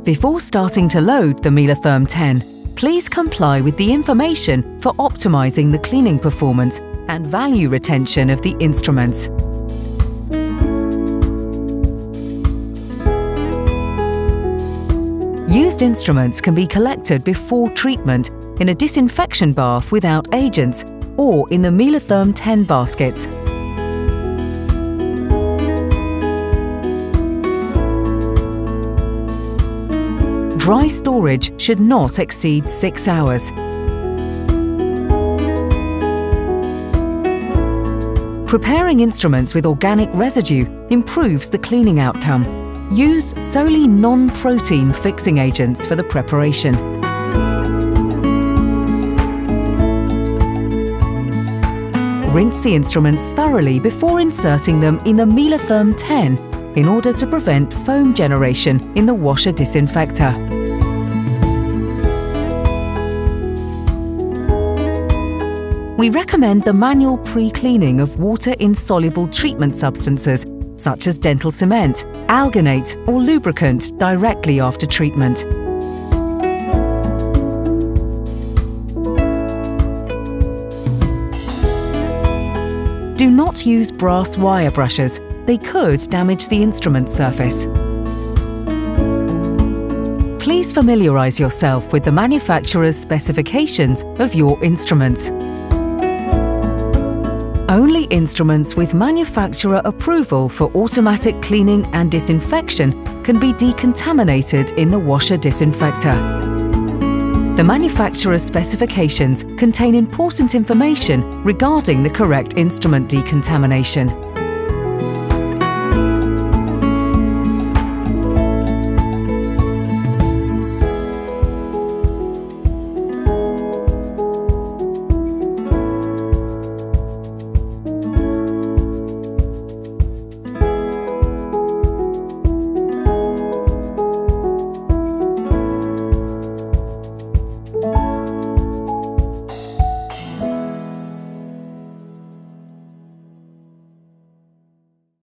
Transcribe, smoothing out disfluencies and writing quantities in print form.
Before starting to load the MELAtherm 10, please comply with the information for optimizing the cleaning performance and value retention of the instruments. Used instruments can be collected before treatment in a disinfection bath without agents or in the MELAtherm 10 baskets. Dry storage should not exceed 6 hours. Preparing instruments with organic residue improves the cleaning outcome. Use solely non-protein fixing agents for the preparation. Rinse the instruments thoroughly before inserting them in the MELAtherm 10 in order to prevent foam generation in the washer-disinfector. We recommend the manual pre-cleaning of water-insoluble treatment substances such as dental cement, alginate or lubricant directly after treatment. Do not use brass wire brushes. They could damage the instrument surface. Please familiarize yourself with the manufacturer's specifications of your instruments. Only instruments with manufacturer approval for automatic cleaning and disinfection can be decontaminated in the washer disinfector. The manufacturer's specifications contain important information regarding the correct instrument decontamination.